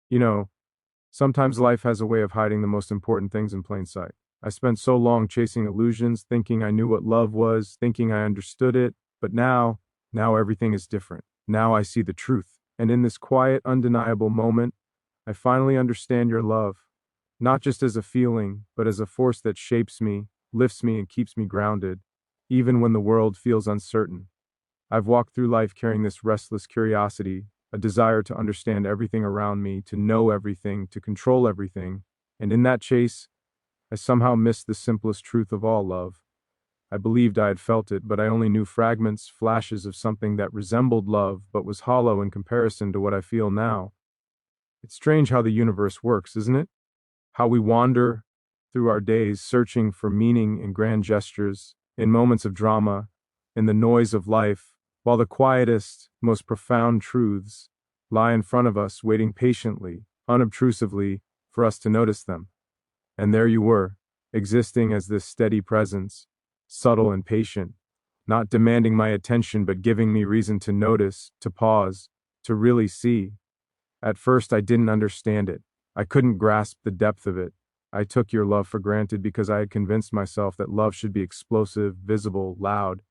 You know, sometimes life has a way of hiding the most important things in plain sight. I spent so long chasing illusions, thinking I knew what love was, thinking I understood it, but now everything is different. Now I see the truth. And in this quiet, undeniable moment, I finally understand your love, not just as a feeling, but as a force that shapes me, lifts me, and keeps me grounded, even when the world feels uncertain. I've walked through life carrying this restless curiosity, a desire to understand everything around me, to know everything, to control everything, and in that chase, I somehow missed the simplest truth of all love. I believed I had felt it, but I only knew fragments, flashes of something that resembled love, but was hollow in comparison to what I feel now. It's strange how the universe works, isn't it? How we wander through our days searching for meaning in grand gestures, in moments of drama, in the noise of life, while the quietest, most profound truths lie in front of us, waiting patiently, unobtrusively, for us to notice them. And there you were, existing as this steady presence, subtle and patient, not demanding my attention but giving me reason to notice, to pause, to really see. At first, I didn't understand it. I couldn't grasp the depth of it. I took your love for granted because I had convinced myself that love should be explosive, visible, loud,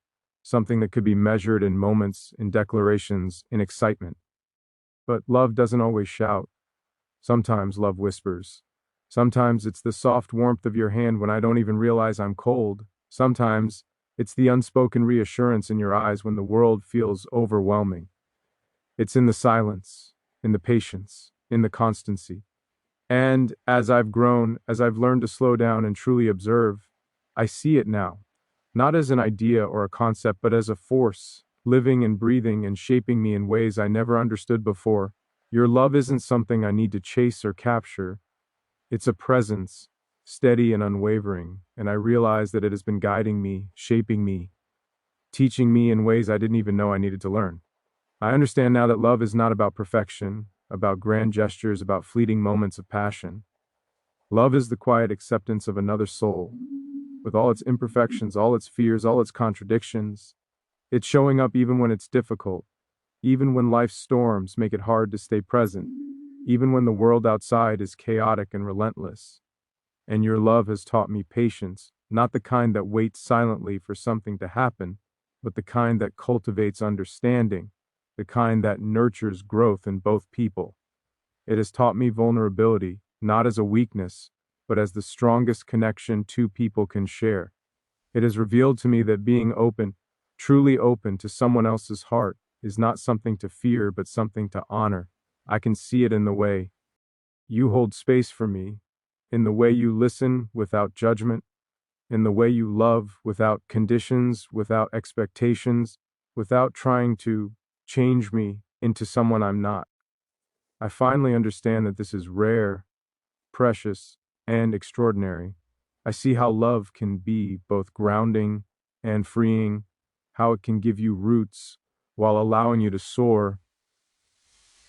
something that could be measured in moments, in declarations, in excitement. But love doesn't always shout. Sometimes love whispers. Sometimes it's the soft warmth of your hand when I don't even realize I'm cold. Sometimes it's the unspoken reassurance in your eyes when the world feels overwhelming. It's in the silence, in the patience, in the constancy. And as I've grown, as I've learned to slow down and truly observe, I see it now, not as an idea or a concept, but as a force, living and breathing and shaping me in ways I never understood before. Your love isn't something I need to chase or capture. It's a presence, steady and unwavering, and I realize that it has been guiding me, shaping me, teaching me in ways I didn't even know I needed to learn. I understand now that love is not about perfection, about grand gestures, about fleeting moments of passion. Love is the quiet acceptance of another soul, with all its imperfections, all its fears, all its contradictions. It's showing up even when it's difficult, even when life's storms make it hard to stay present, even when the world outside is chaotic and relentless. And your love has taught me patience, not the kind that waits silently for something to happen, but the kind that cultivates understanding, the kind that nurtures growth in both people. It has taught me vulnerability, not as a weakness, but as the strongest connection two people can share. It has revealed to me that being open, truly open to someone else's heart, is not something to fear, but something to honor. I can see it in the way you hold space for me, in the way you listen without judgment, in the way you love without conditions, without expectations, without trying to change me into someone I'm not. I finally understand that this is rare, precious, and extraordinary. I see how love can be both grounding and freeing, how it can give you roots while allowing you to soar.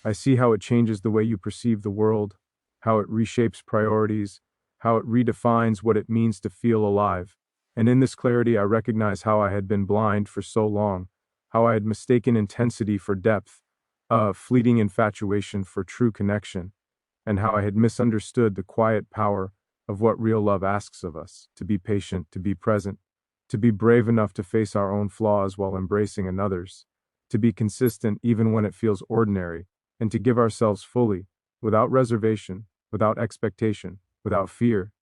I see how it changes the way you perceive the world, how it reshapes priorities, how it redefines what it means to feel alive. And in this clarity, I recognize how I had been blind for so long, how I had mistaken intensity for depth, fleeting infatuation for true connection, and how I had misunderstood the quiet power of what real love asks of us: to be patient, to be present, to be brave enough to face our own flaws while embracing another's, to be consistent even when it feels ordinary, and to give ourselves fully, without reservation, without expectation, without fear.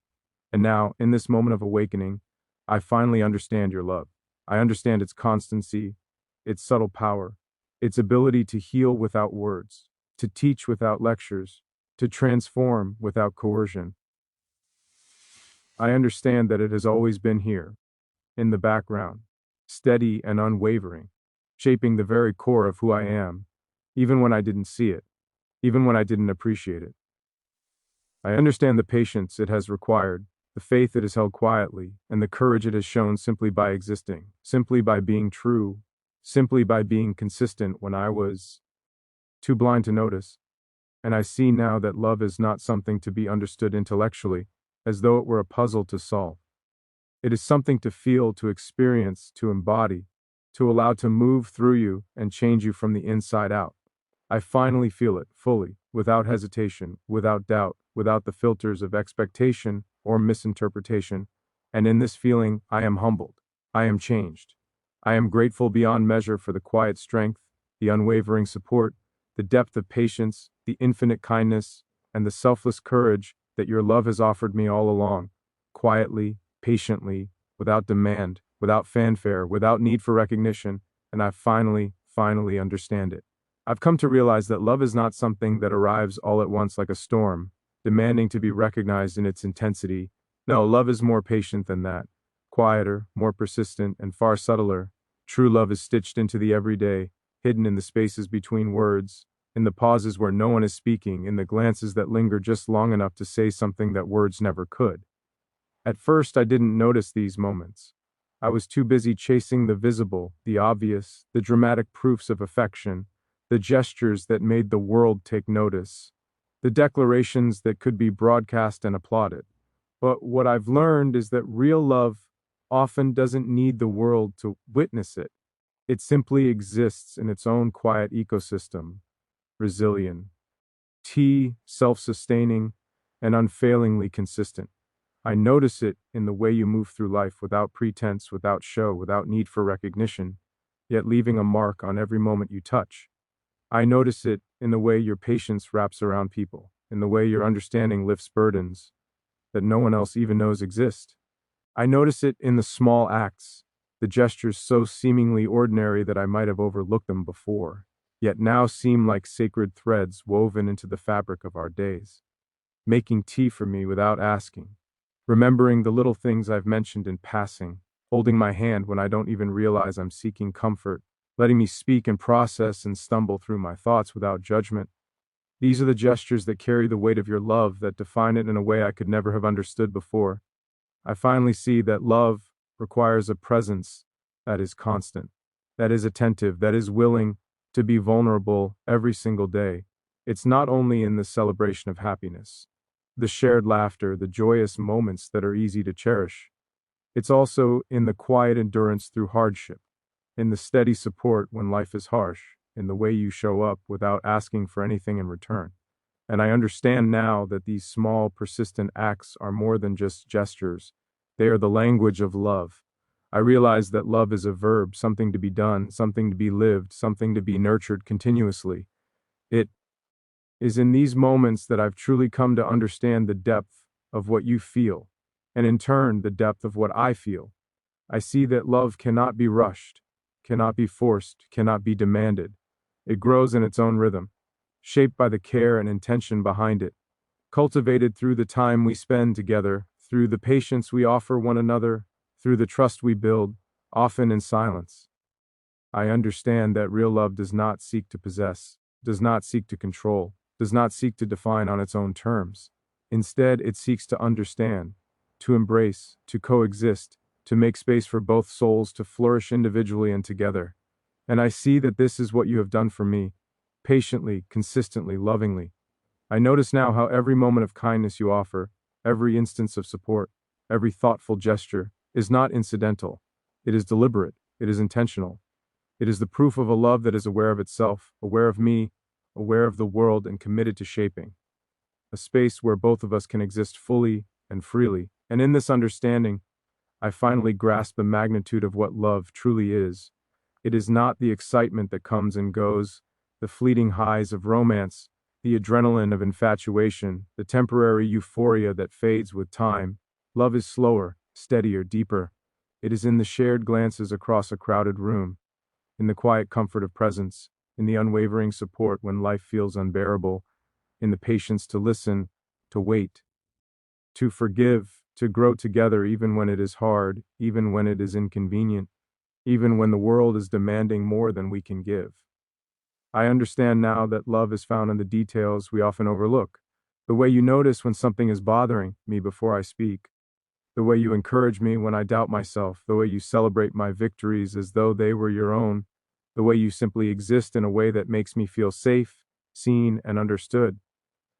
And now, in this moment of awakening, I finally understand your love. I understand its constancy, its subtle power, its ability to heal without words, to teach without lectures, to transform without coercion. I understand that it has always been here, in the background, steady and unwavering, shaping the very core of who I am, even when I didn't see it, even when I didn't appreciate it. I understand the patience it has required, the faith it has held quietly, and the courage it has shown simply by existing, simply by being true, simply by being consistent when I was too blind to notice. And I see now that love is not something to be understood intellectually, as though it were a puzzle to solve. It is something to feel, to experience, to embody, to allow to move through you and change you from the inside out. I finally feel it, fully, without hesitation, without doubt, without the filters of expectation or misinterpretation. And in this feeling, I am humbled. I am changed. I am grateful beyond measure for the quiet strength, the unwavering support, the depth of patience, the infinite kindness, and the selfless courage that your love has offered me all along, quietly, patiently, without demand, without fanfare, without need for recognition, and I finally understand it. I've come to realize that love is not something that arrives all at once like a storm, demanding to be recognized in its intensity. No, love is more patient than that, quieter, more persistent, and far subtler. True love is stitched into the everyday, hidden in the spaces between words, in the pauses where no one is speaking, in the glances that linger just long enough to say something that words never could. At first, I didn't notice these moments. I was too busy chasing the visible, the obvious, the dramatic proofs of affection, the gestures that made the world take notice, the declarations that could be broadcast and applauded. But what I've learned is that real love often doesn't need the world to witness it. It simply exists in its own quiet ecosystem, resilient, self-sustaining, and unfailingly consistent. I notice it in the way you move through life without pretense, without show, without need for recognition, yet leaving a mark on every moment you touch. I notice it in the way your patience wraps around people, in the way your understanding lifts burdens that no one else even knows exist. I notice it in the small acts, the gestures so seemingly ordinary that I might have overlooked them before, yet now seem like sacred threads woven into the fabric of our days. Making tea for me without asking, remembering the little things I've mentioned in passing, holding my hand when I don't even realize I'm seeking comfort, letting me speak and process and stumble through my thoughts without judgment. These are the gestures that carry the weight of your love, that define it in a way I could never have understood before. I finally see that love requires a presence that is constant, that is attentive, that is willing to be vulnerable every single day. It's not only in the celebration of happiness, the shared laughter, the joyous moments that are easy to cherish. It's also in the quiet endurance through hardship, in the steady support when life is harsh, in the way you show up without asking for anything in return. And I understand now that these small, persistent acts are more than just gestures. They are the language of love. I realize that love is a verb, something to be done, something to be lived, something to be nurtured continuously. It is in these moments that I've truly come to understand the depth of what you feel, and in turn, the depth of what I feel. I see that love cannot be rushed, cannot be forced, cannot be demanded. It grows in its own rhythm, shaped by the care and intention behind it, cultivated through the time we spend together, through the patience we offer one another, through the trust we build, often in silence. I understand that real love does not seek to possess, does not seek to control, does not seek to define on its own terms. Instead, it seeks to understand, to embrace, to coexist, to make space for both souls to flourish individually and together. And I see that this is what you have done for me, patiently, consistently, lovingly. I notice now how every moment of kindness you offer, every instance of support, every thoughtful gesture, is not incidental. It is deliberate. It is intentional. It is the proof of a love that is aware of itself, aware of me, aware of the world, and committed to shaping a space where both of us can exist fully and freely. And in this understanding, I finally grasp the magnitude of what love truly is. It is not the excitement that comes and goes, the fleeting highs of romance, the adrenaline of infatuation, the temporary euphoria that fades with time. Love is slower, steadier, deeper. It is in the shared glances across a crowded room, in the quiet comfort of presence, in the unwavering support when life feels unbearable, in the patience to listen, to wait, to forgive, to grow together even when it is hard, even when it is inconvenient, even when the world is demanding more than we can give. I understand now that love is found in the details we often overlook. The way you notice when something is bothering me before I speak, the way you encourage me when I doubt myself, the way you celebrate my victories as though they were your own, the way you simply exist in a way that makes me feel safe, seen, and understood.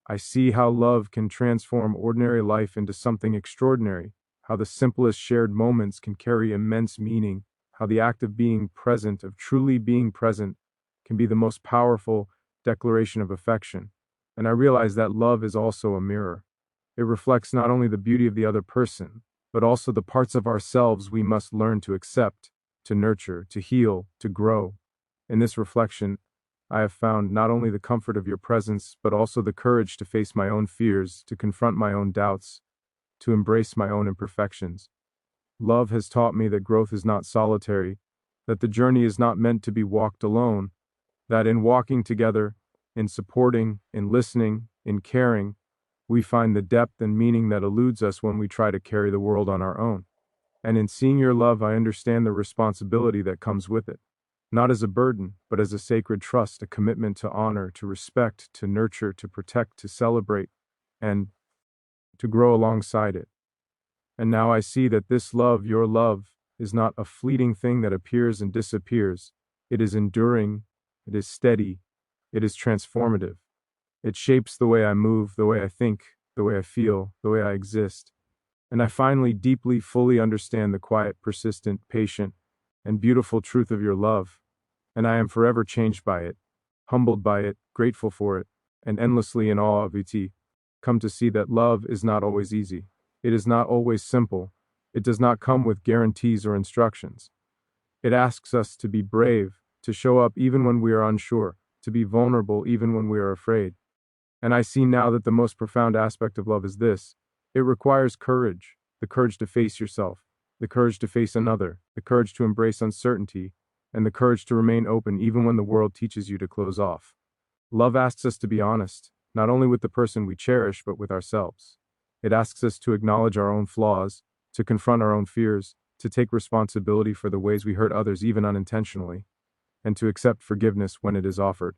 I see how love can transform ordinary life into something extraordinary, how the simplest shared moments can carry immense meaning, how the act of being present, of truly being present, can be the most powerful declaration of affection. And I realize that love is also a mirror. It reflects not only the beauty of the other person, but also the parts of ourselves we must learn to accept, to nurture, to heal, to grow. In this reflection, I have found not only the comfort of your presence, but also the courage to face my own fears, to confront my own doubts, to embrace my own imperfections. Love has taught me that growth is not solitary, that the journey is not meant to be walked alone, that in walking together, in supporting, in listening, in caring, we find the depth and meaning that eludes us when we try to carry the world on our own. And in seeing your love, I understand the responsibility that comes with it. Not as a burden, but as a sacred trust, a commitment to honor, to respect, to nurture, to protect, to celebrate, and to grow alongside it. And now I see that this love, your love, is not a fleeting thing that appears and disappears. It is enduring, it is steady, it is transformative. It shapes the way I move, the way I think, the way I feel, the way I exist. And I finally deeply, fully understand the quiet, persistent, patient, and beautiful truth of your love. And I am forever changed by it, humbled by it, grateful for it, and endlessly in awe of it. Come to see that love is not always easy. It is not always simple. It does not come with guarantees or instructions. It asks us to be brave, to show up even when we are unsure, to be vulnerable even when we are afraid. And I see now that the most profound aspect of love is this: it requires courage, the courage to face yourself, the courage to face another, the courage to embrace uncertainty, and the courage to remain open even when the world teaches you to close off. Love asks us to be honest, not only with the person we cherish, but with ourselves. It asks us to acknowledge our own flaws, to confront our own fears, to take responsibility for the ways we hurt others even unintentionally, and to accept forgiveness when it is offered.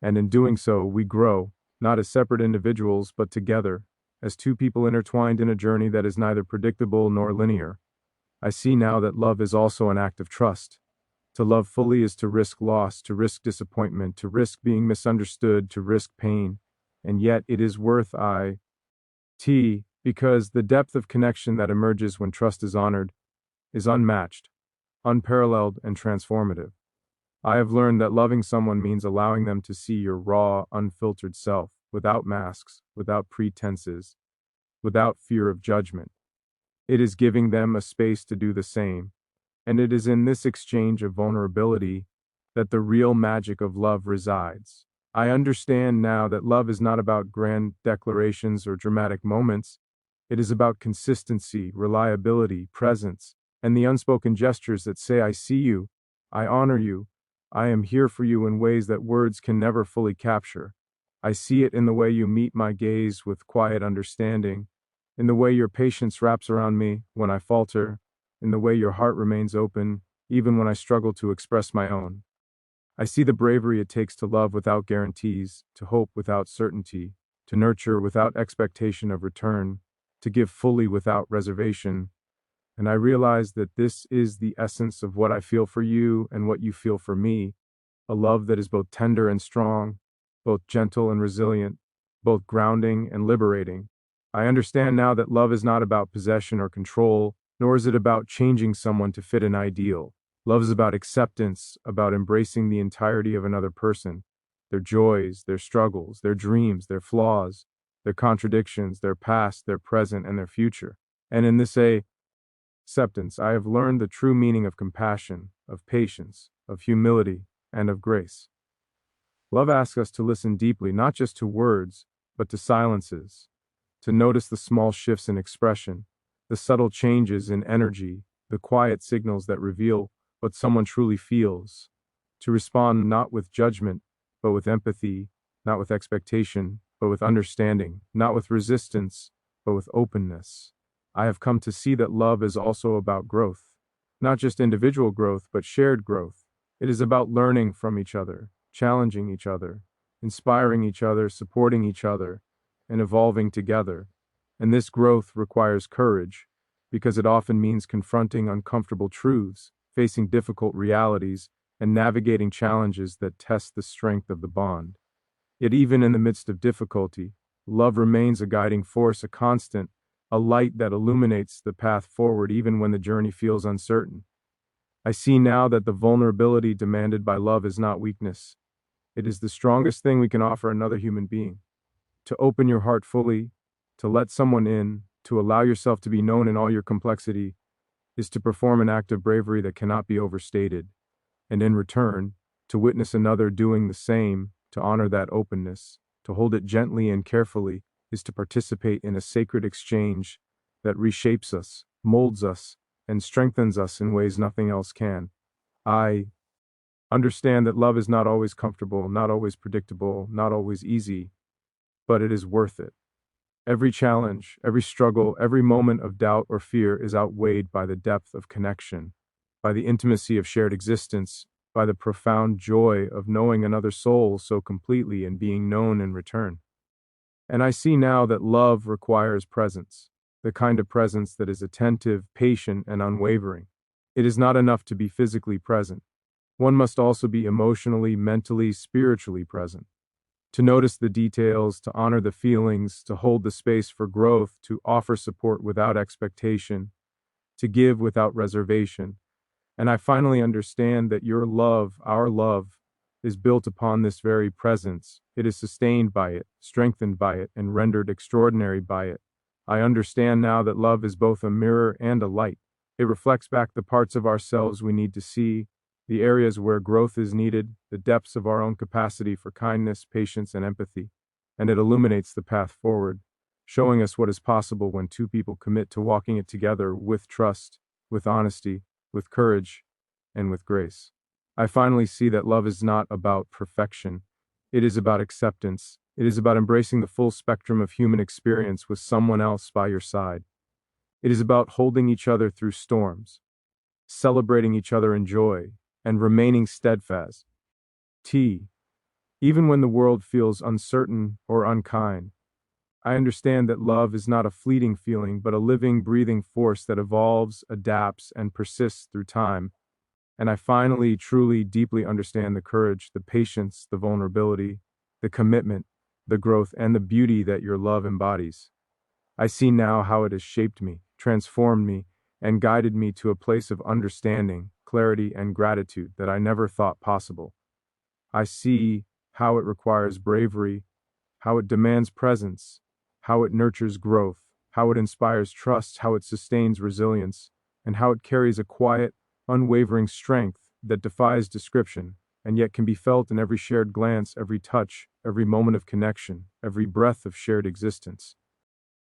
And in doing so, we grow, not as separate individuals, but together, as two people intertwined in a journey that is neither predictable nor linear. I see now that love is also an act of trust. To love fully is to risk loss, to risk disappointment, to risk being misunderstood, to risk pain. And yet it is worth because the depth of connection that emerges when trust is honored is unmatched, unparalleled, and transformative. I have learned that loving someone means allowing them to see your raw, unfiltered self, without masks, without pretenses, without fear of judgment. It is giving them a space to do the same, and it is in this exchange of vulnerability that the real magic of love resides. I understand now that love is not about grand declarations or dramatic moments. It is about consistency, reliability, presence, and the unspoken gestures that say, I see you, I honor you, I am here for you in ways that words can never fully capture. I see it in the way you meet my gaze with quiet understanding, in the way your patience wraps around me when I falter, in the way your heart remains open, even when I struggle to express my own. I see the bravery it takes to love without guarantees, to hope without certainty, to nurture without expectation of return, to give fully without reservation. And I realize that this is the essence of what I feel for you and what you feel for me, a love that is both tender and strong, both gentle and resilient, both grounding and liberating. I understand now that love is not about possession or control, nor is it about changing someone to fit an ideal. Love is about acceptance, about embracing the entirety of another person, their joys, their struggles, their dreams, their flaws, their contradictions, their past, their present, and their future. And in this acceptance, I have learned the true meaning of compassion, of patience, of humility, and of grace. Love asks us to listen deeply, not just to words, but to silences, to notice the small shifts in expression, the subtle changes in energy, the quiet signals that reveal what someone truly feels, to respond not with judgment, but with empathy, not with expectation, but with understanding, not with resistance, but with openness. I have come to see that love is also about growth, not just individual growth, but shared growth. It is about learning from each other, challenging each other, inspiring each other, supporting each other, and evolving together. And this growth requires courage, because it often means confronting uncomfortable truths, facing difficult realities, and navigating challenges that test the strength of the bond. Yet even in the midst of difficulty, love remains a guiding force, a constant, a light that illuminates the path forward even when the journey feels uncertain. I see now that the vulnerability demanded by love is not weakness. It is the strongest thing we can offer another human being. To open your heart fully, to let someone in, to allow yourself to be known in all your complexity, is to perform an act of bravery that cannot be overstated, and in return, to witness another doing the same, to honor that openness, to hold it gently and carefully, is to participate in a sacred exchange that reshapes us, molds us, and strengthens us in ways nothing else can. I understand that love is not always comfortable, not always predictable, not always easy, but it is worth it. Every challenge, every struggle, every moment of doubt or fear is outweighed by the depth of connection, by the intimacy of shared existence, by the profound joy of knowing another soul so completely and being known in return. And I see now that love requires presence, the kind of presence that is attentive, patient, and unwavering. It is not enough to be physically present. One must also be emotionally, mentally, spiritually present. To notice the details, to honor the feelings, to hold the space for growth, to offer support without expectation, to give without reservation. And I finally understand that your love, our love, is built upon this very presence. It is sustained by it, strengthened by it, and rendered extraordinary by it. I understand now that love is both a mirror and a light. It reflects back the parts of ourselves we need to see, the areas where growth is needed, the depths of our own capacity for kindness, patience, and empathy, and it illuminates the path forward, showing us what is possible when two people commit to walking it together with trust, with honesty, with courage, and with grace. I finally see that love is not about perfection. It is about acceptance. It is about embracing the full spectrum of human experience with someone else by your side. It is about holding each other through storms, celebrating each other in joy, and remaining steadfast. T. Even when the world feels uncertain or unkind, I understand that love is not a fleeting feeling, but a living, breathing force that evolves, adapts, and persists through time. And I finally, truly, deeply understand the courage, the patience, the vulnerability, the commitment, the growth, and the beauty that your love embodies. I see now how it has shaped me, transformed me, and guided me to a place of understanding, clarity, and gratitude that I never thought possible. I see how it requires bravery, how it demands presence, how it nurtures growth, how it inspires trust, how it sustains resilience, and how it carries a quiet, unwavering strength that defies description, and yet can be felt in every shared glance, every touch, every moment of connection, every breath of shared existence.